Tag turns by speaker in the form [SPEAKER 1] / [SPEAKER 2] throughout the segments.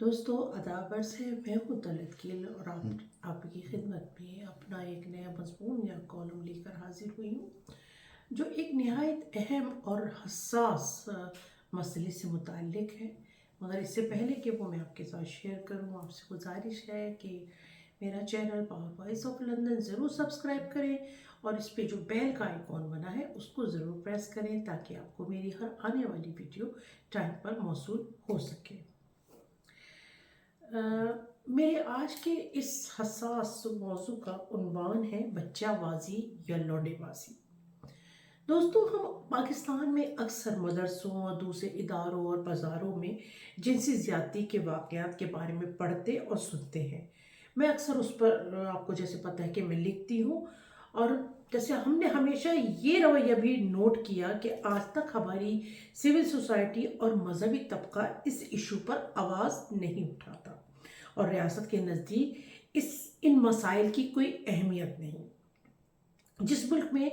[SPEAKER 1] دوستو ادابر سے میں ہوں طلعت کیل اور آپ کی خدمت میں اپنا ایک نیا مضمون یا کالم لے کر حاضر ہوئی ہوں جو ایک نہایت اہم اور حساس مسئلے سے متعلق ہے، مگر اس سے پہلے کہ وہ میں آپ کے ساتھ شیئر کروں، آپ سے گزارش ہے کہ میرا channel power voice of London ضرور سبسکرائب کریں اور اس پہ جو بیل کا آئیکن بنا ہے اس کو ضرور پریس کریں تاکہ آپ کو میری ہر آنے والی ویڈیو ٹائم پر موصول ہو سکے۔ میرے آج کے اس حساس موضوع کا عنوان ہے بچہ بازی یا لونڈے بازی۔ دوستو ہم پاکستان میں اکثر مدرسوں اور دوسرے اداروں اور بازاروں میں جنسی زیادتی کے واقعات کے بارے میں پڑھتے اور سنتے ہیں۔ میں اکثر اس پر آپ کو جیسے پتہ ہے کہ میں لکھتی ہوں، اور جیسے ہم نے ہمیشہ یہ رویہ بھی نوٹ کیا کہ آج تک ہماری سول سوسائٹی اور مذہبی طبقہ اس ایشو پر آواز نہیں اٹھاتا اور ریاست کے نزدیک ان مسائل کی کوئی اہمیت نہیں۔ جس ملک میں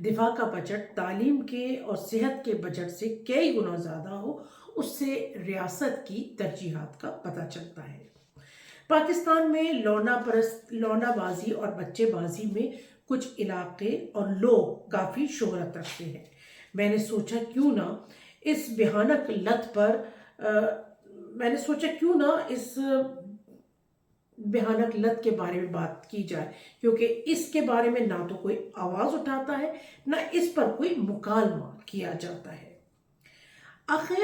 [SPEAKER 1] دفاع کا بجٹ تعلیم کے اور صحت کے بجٹ سے کئی گنا زیادہ ہو، اس سے ریاست کی ترجیحات کا پتہ چلتا ہے۔ پاکستان میں لونڈا بازی اور بچے بازی میں کچھ علاقے اور لوگ کافی شہرت رکھتے ہیں۔ میں نے سوچا کیوں نہ اس بھیانک لت کے بارے میں بات کی جائے، کیونکہ اس کے بارے میں نہ تو کوئی آواز اٹھاتا ہے نہ اس پر کوئی مکالمہ کیا جاتا ہے۔ آخر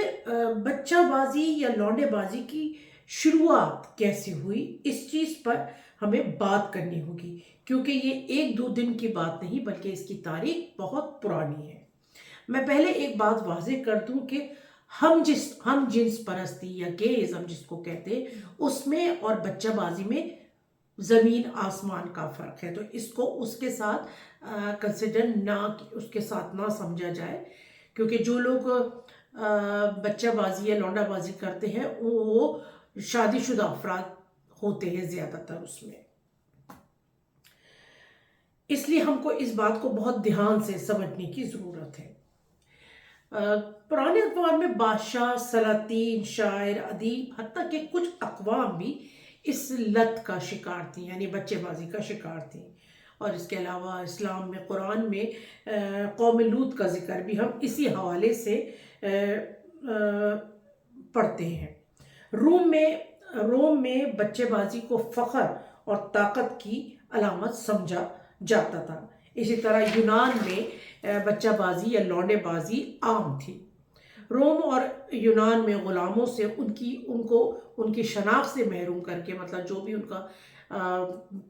[SPEAKER 1] بچہ بازی یا لونڈے بازی کی شروعات کیسے ہوئی، اس چیز پر ہمیں بات کرنی ہوگی، کیونکہ یہ ایک دو دن کی بات نہیں بلکہ اس کی تاریخ بہت پرانی ہے۔ میں پہلے ایک بات واضح کر دوں کہ ہم جنس پرستی یا گیزم جس کو کہتے ہیں، اس میں اور بچہ بازی میں زمین آسمان کا فرق ہے، تو اس کو اس کے ساتھ اس کے ساتھ نہ سمجھا جائے، کیونکہ جو لوگ بچہ بازی یا لونڈا بازی کرتے ہیں وہ شادی شدہ افراد ہوتے ہیں زیادہ تر اس میں۔ اس لیے ہم کو اس بات کو بہت دھیان سے سمجھنے کی ضرورت ہے۔ پرانے اقوام میں بادشاہ، سلاطین، شاعر، ادیب، حتیٰ کہ کچھ اقوام بھی اس لت کا شکار تھی، یعنی بچے بازی کا شکار تھی۔ اور اس کے علاوہ اسلام میں، قرآن میں قوم لوط کا ذکر بھی ہم اسی حوالے سے پڑھتے ہیں۔ روم میں بچے بازی کو فخر اور طاقت کی علامت سمجھا جاتا تھا۔ اسی طرح یونان میں بچہ بازی یا لونڈے بازی عام تھی۔ روم اور یونان میں غلاموں سے ان کی شناخت سے محروم کر کے، مطلب جو بھی ان کا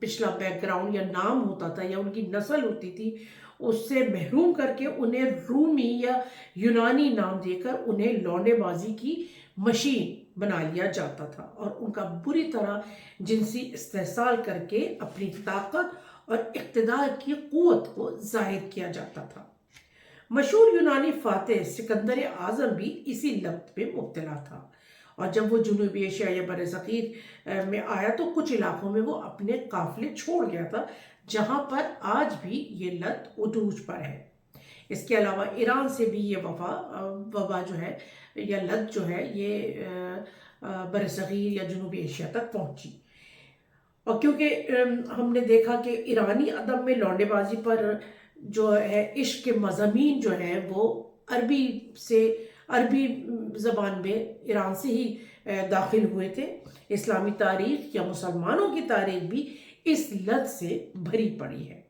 [SPEAKER 1] پچھلا بیک گراؤنڈ یا نام ہوتا تھا یا ان کی نسل ہوتی تھی، اس سے محروم کر کے انہیں رومی یا یونانی نام دے کر انہیں لونڈے بازی کی مشین بنا لیا جاتا تھا اور ان کا بری طرح جنسی استحصال کر کے اپنی طاقت اور اقتدار کی قوت کو ظاہر کیا جاتا تھا۔ مشہور یونانی فاتح سکندر اعظم بھی اسی لت میں مبتلا تھا، اور جب وہ جنوبی ایشیا یا بر صغیر میں آیا تو کچھ علاقوں میں وہ اپنے قافلے چھوڑ گیا تھا، جہاں پر آج بھی یہ لت عروج پر ہے۔ اس کے علاوہ ایران سے بھی یہ وبا جو ہے یا لت جو ہے یہ بر صغیر یا جنوبی ایشیا تک پہنچی، اور کیونکہ ہم نے دیکھا کہ ایرانی ادب میں لونڈے بازی پر جو ہے عشق کے مضامین جو ہیں وہ عربی زبان میں ایران سے ہی داخل ہوئے تھے۔ اسلامی تاریخ یا مسلمانوں کی تاریخ بھی اس لت سے بھری پڑی ہے۔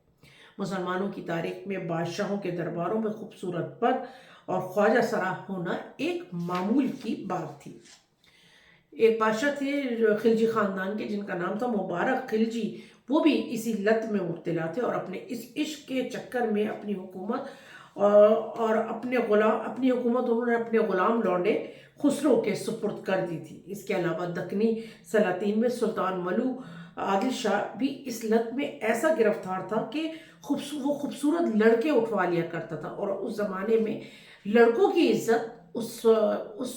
[SPEAKER 1] مسلمانوں کی تاریخ میں بادشاہوں کے درباروں میں خوبصورت پد اور خواجہ سرا ہونا ایک معمول کی بات تھی۔ ایک بادشاہ تھے خلجی خاندان کے جن کا نام تھا مبارک خلجی، وہ بھی اسی لت میں مبتلا تھے اور اپنے اس عشق کے چکر میں اپنی حکومت انہوں نے اپنے غلام لونڈے خسرو کے سپرد کر دی تھی۔ اس کے علاوہ دکنی سلاطین میں سلطان ملو عادل شاہ بھی اس لت میں ایسا گرفتار تھا کہ وہ خوبصورت لڑکے اٹھوا لیا کرتا تھا، اور اس زمانے میں لڑکوں کی عزت اس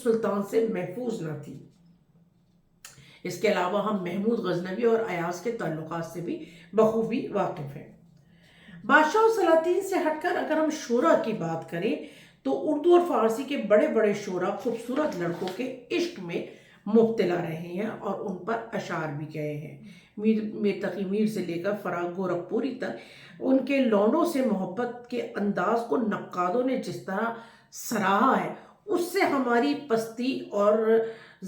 [SPEAKER 1] سلطان سے محفوظ نہ تھی۔ اس کے علاوہ ہم محمود غزنوی اور ایاز کے تعلقات سے بھی بخوبی واقف ہیں۔ بادشاہ و سلاطین سے ہٹ کر اگر ہم شورا کی بات کریں تو اردو اور فارسی کے بڑے بڑے شورا خوبصورت لڑکوں کے عشق میں مبتلا رہے ہیں اور ان پر اشعار بھی گئے ہیں۔ میر تقی میر سے لے کر فراغ گورکھپوری تک ان کے لونڈوں سے محبت کے انداز کو نقادوں نے جس طرح سراہا ہے، اس سے ہماری پستی اور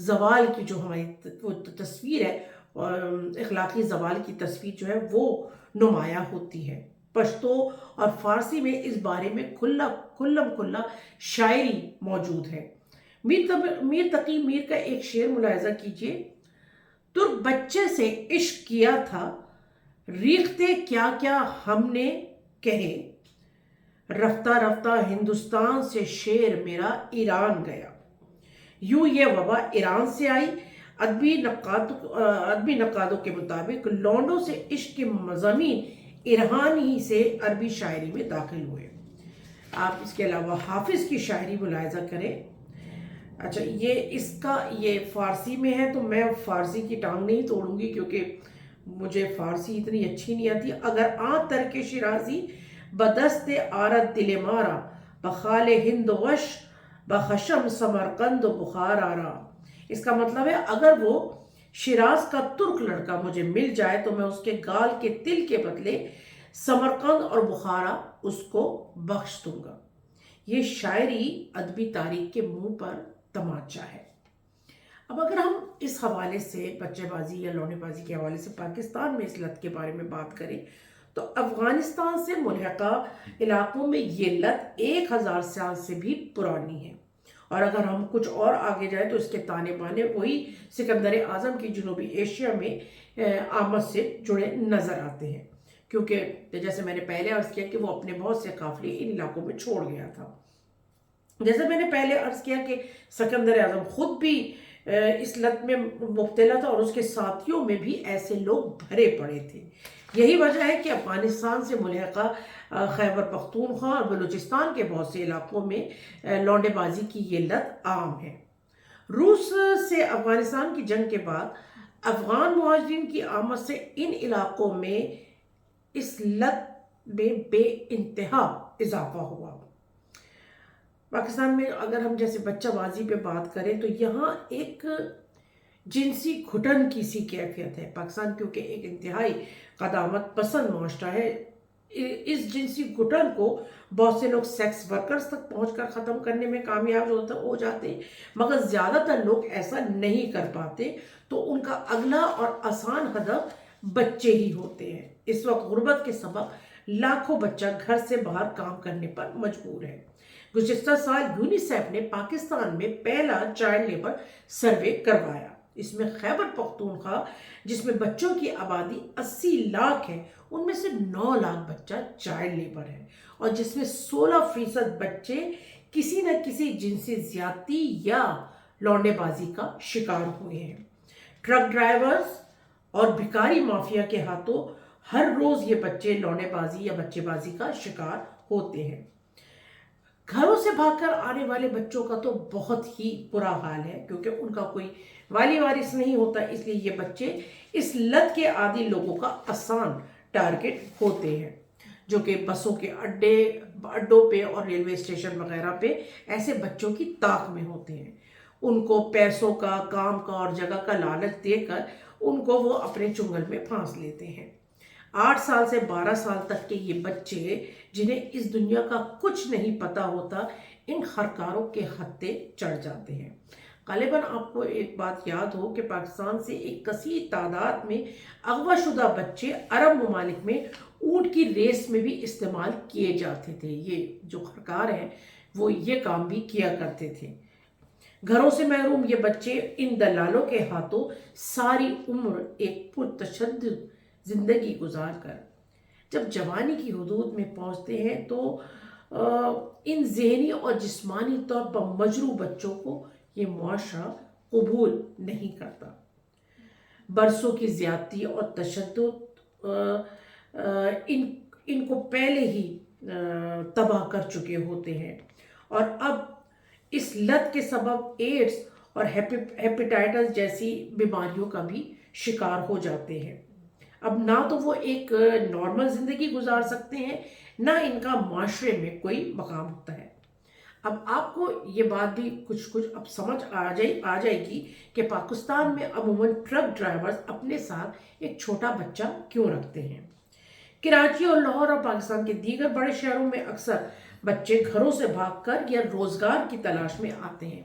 [SPEAKER 1] زوال کی جو ہماری وہ تصویر ہے، اخلاقی زوال کی تصویر جو ہے وہ نمایاں ہوتی ہے۔ پشتو اور فارسی میں اس بارے میں کھلم کھلا شاعری موجود ہے۔ میر تقی میر کا ایک شعر ملاحظہ کیجئے: ترک بچے سے عشق کیا تھا، ریختہ کیا کیا ہم نے کہے، رفتہ رفتہ ہندوستان سے شعر میرا ایران گیا۔ یوں یہ وبا ایران سے آئی۔ ادبی نقادوں کے مطابق لونڈوں سے عشق کے مضامین ایران ہی سے عربی شاعری میں داخل ہوئے۔ آپ اس کے علاوہ حافظ کی شاعری ملاحظہ کریں۔ اچھا، یہ فارسی میں ہے تو میں فارسی کی ٹانگ نہیں توڑوں گی کیونکہ مجھے فارسی اتنی اچھی نہیں آتی۔ اگر ترک شیرازی بدست آرد دل مارا، بخال ہند وش بخشم سمرقند بخار آرا۔ اس کا مطلب ہے اگر وہ شیراز کا ترک لڑکا مجھے مل جائے تو میں اس کے گال کے تل کے بدلے سمرقند اور بخارا اس کو بخش دوں گا۔ یہ شاعری ادبی تاریخ کے منہ پر تماچا ہے۔ اب اگر ہم اس حوالے سے بچے بازی یا لونے بازی کے حوالے سے پاکستان میں اس لت کے بارے میں بات کریں تو افغانستان سے ملحقہ علاقوں میں یہ لت 1000 سال سے بھی پرانی ہے، اور اگر ہم کچھ اور آگے جائیں تو اس کے تانے بانے وہی سکندر اعظم کی جنوبی ایشیا میں آمد سے جڑے نظر آتے ہیں، کیونکہ جیسے میں نے پہلے عرض کیا کہ وہ اپنے بہت سے قافلے ان علاقوں میں چھوڑ گیا تھا۔ جیسے میں نے پہلے عرض کیا کہ سکندر اعظم خود بھی اس لت میں مبتلا تھا اور اس کے ساتھیوں میں بھی ایسے لوگ بھرے پڑے تھے۔ یہی وجہ ہے کہ افغانستان سے ملحقہ خیبر پختونخوا اور بلوچستان کے بہت سے علاقوں میں لونڈے بازی کی یہ لت عام ہے۔ روس سے افغانستان کی جنگ کے بعد افغان مہاجرین کی آمد سے ان علاقوں میں اس لت میں بے انتہا اضافہ ہوا۔ پاکستان میں اگر ہم جیسے بچہ بازی پہ بات کریں تو یہاں ایک جنسی گھٹن کی سی کیفیت ہے۔ پاکستان کیونکہ ایک انتہائی قدامت پسند معاشرہ ہے، اس جنسی گھٹن کو بہت سے لوگ سیکس ورکرز تک پہنچ کر ختم کرنے میں کامیاب ہو جاتے ہیں، مگر زیادہ تر لوگ ایسا نہیں کر پاتے، تو ان کا اگلا اور آسان ہدف بچے ہی ہوتے ہیں۔ اس وقت غربت کے سبب لاکھوں بچہ گھر سے باہر کام کرنے پر مجبور ہے۔ گزشتہ سال یونیسیف نے پاکستان میں پہلا چائلڈ لیبر سروے کروایا۔ اس میں خیبر پختونخوا، جس میں بچوں کی آبادی 80 لاکھ ہے، ان میں سے 9 لاکھ بچہ چائلڈ لیبر ہے، اور جس میں 16% بچے کسی نہ کسی جنسی زیادتی یا لونڈے بازی کا شکار ہوئے ہیں۔ ٹرک ڈرائیورز اور بھکاری مافیا کے ہاتھوں ہر روز یہ بچے لونڈے بازی یا بچے بازی کا شکار ہوتے ہیں۔ گھروں سے بھاگ کر آنے والے بچوں کا تو بہت ہی برا حال ہے، کیونکہ ان کا کوئی والی وارث نہیں ہوتا، اس لیے یہ بچے اس لت کے عادی لوگوں کا آسان ٹارگٹ ہوتے ہیں، جو کہ بسوں کے اڈوں پہ اور ریلوے اسٹیشن وغیرہ پہ ایسے بچوں کی طاق میں ہوتے ہیں۔ ان کو پیسوں کا، کام کا اور جگہ کا لالچ دے کر ان کو وہ اپنے چنگل میں پھانس لیتے ہیں۔ 8 سال سے 12 سال تک کے یہ بچے جنہیں اس دنیا کا کچھ نہیں پتا ہوتا، ان خرکاروں کے ہتھے چڑھ جاتے ہیں۔ غالباً آپ کو ایک بات یاد ہو کہ پاکستان سے ایک کثیر تعداد میں اغوا شدہ بچے عرب ممالک میں اونٹ کی ریس میں بھی استعمال کیے جاتے تھے۔ یہ جو خرکار ہیں وہ یہ کام بھی کیا کرتے تھے۔ گھروں سے محروم یہ بچے ان دلالوں کے ہاتھوں ساری عمر ایک پرتشدد زندگی گزار کر جب جوانی کی حدود میں پہنچتے ہیں تو ان ذہنی اور جسمانی طور پر مجروح بچوں کو یہ معاشرہ قبول نہیں کرتا۔ برسوں کی زیادتی اور تشدد ان کو پہلے ہی تباہ کر چکے ہوتے ہیں، اور اب اس لت کے سبب ایڈز اور ہیپیٹائٹس جیسی بیماریوں کا بھی شکار ہو جاتے ہیں۔ اب نہ تو وہ ایک نارمل زندگی گزار سکتے ہیں، نہ ان کا معاشرے میں کوئی مقام ہوتا ہے۔ اب آپ کو یہ بات بھی کچھ اب سمجھ آ جائے گی کہ پاکستان میں عموماً ٹرک ڈرائیورز اپنے ساتھ ایک چھوٹا بچہ کیوں رکھتے ہیں۔ کراچی اور لاہور اور پاکستان کے دیگر بڑے شہروں میں اکثر بچے گھروں سے بھاگ کر یا روزگار کی تلاش میں آتے ہیں۔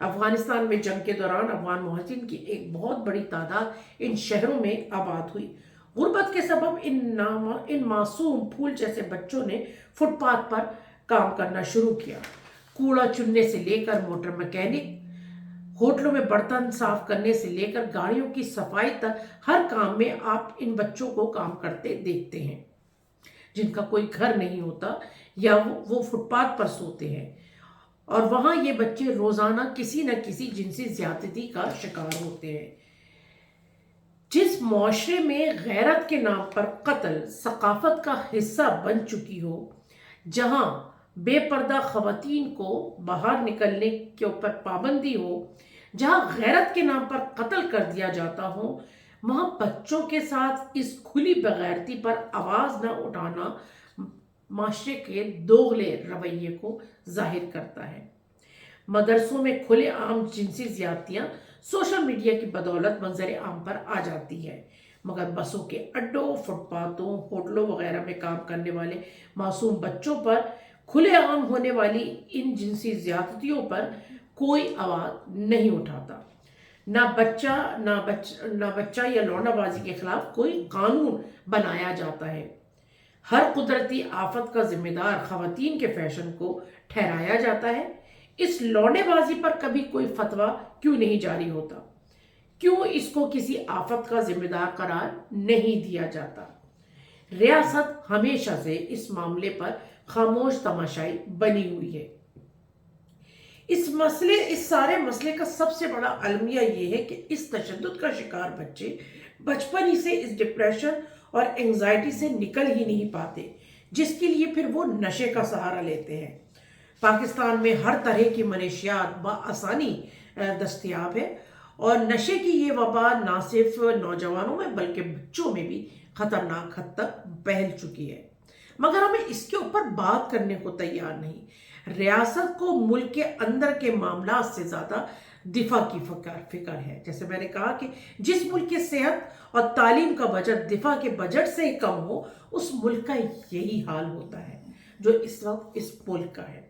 [SPEAKER 1] افغانستان میں جنگ کے دوران افغان مہاجرین کی ایک بہت بڑی تعداد ان شہروں میں آباد ہوئی۔ غربت کے سبب ان معصوم پھول جیسے بچوں نے فٹ پاتھ پر کام کرنا شروع کیا۔ کوڑا چننے سے لے کر موٹر مکینک، ہوٹلوں میں برتن صاف کرنے سے لے کر گاڑیوں کی صفائی تک ہر کام میں آپ ان بچوں کو کام کرتے دیکھتے ہیں، جن کا کوئی گھر نہیں ہوتا یا وہ فٹ پاتھ پر سوتے ہیں، اور وہاں یہ بچے روزانہ کسی نہ کسی جنسی زیادتی کا شکار ہوتے ہیں۔ جس معاشرے میں غیرت کے نام پر قتل ثقافت کا حصہ بن چکی ہو، جہاں بے پردہ خواتین کو باہر نکلنے کے اوپر پابندی ہو، جہاں غیرت کے نام پر قتل کر دیا جاتا ہو، وہاں بچوں کے ساتھ اس کھلی بغیرتی پر آواز نہ اٹھانا معاشرے کے دوغلے رویے کو ظاہر کرتا ہے۔ مدرسوں میں کھلے عام جنسی زیادتیاں سوشل میڈیا کی بدولت منظر عام پر آ جاتی ہے، مگر بسوں کے اڈوں، فٹ پاتھوں، ہوٹلوں وغیرہ میں کام کرنے والے معصوم بچوں پر کھلے عام ہونے والی ان جنسی زیادتیوں پر کوئی آواز نہیں اٹھاتا۔ نہ بچہ یا لونڈا بازی کے خلاف کوئی قانون بنایا جاتا ہے۔ ہر قدرتی آفت کا ذمہ دار خواتین کے فیشن کو ٹھہرایا جاتا ہے۔ اس لونڈے بازی پر کبھی کوئی فتویٰ کیوں نہیں جاری ہوتا؟ کیوں اس کو کسی آفت کا ذمہ دار قرار نہیں دیا جاتا؟ ریاست ہمیشہ سے اس معاملے پر خاموش تماشائی بنی ہوئی ہے۔ اس سارے مسئلے کا سب سے بڑا المیہ یہ ہے کہ اس تشدد کا شکار بچے بچپن ہی سے اس ڈپریشن اور انگزائٹی سے نکل ہی نہیں پاتے، جس کے لیے پھر وہ نشے کا سہارا لیتے ہیں۔ پاکستان میں ہر طرح کی منشیات بآسانی دستیاب ہے، اور نشے کی یہ وبا نہ صرف نوجوانوں میں بلکہ بچوں میں بھی خطرناک حد تک پھیل چکی ہے، مگر ہمیں اس کے اوپر بات کرنے کو تیار نہیں۔ ریاست کو ملک کے اندر کے معاملات سے زیادہ دفاع کی فکر ہے۔ جیسے میں نے کہا کہ جس ملک کے صحت اور تعلیم کا بجٹ دفاع کے بجٹ سے ہی کم ہو، اس ملک کا یہی حال ہوتا ہے جو اس وقت اس ملک کا ہے۔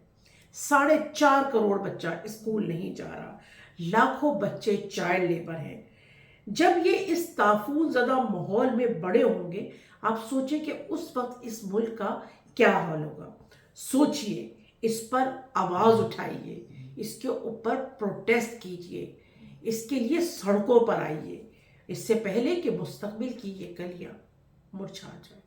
[SPEAKER 1] 4.5 کروڑ بچہ اسکول نہیں جا رہا، لاکھوں بچے چائلڈ لیبر ہیں۔ جب یہ اس طاعون زدہ ماحول میں بڑے ہوں گے، آپ سوچیں کہ اس وقت اس ملک کا کیا حال ہوگا۔ سوچئے، اس پر آواز اٹھائیے، اس کے اوپر پروٹیسٹ کیجئے، اس کے لیے سڑکوں پر آئیے، اس سے پہلے کہ مستقبل کی یہ کلیاں مرجھا جائیں۔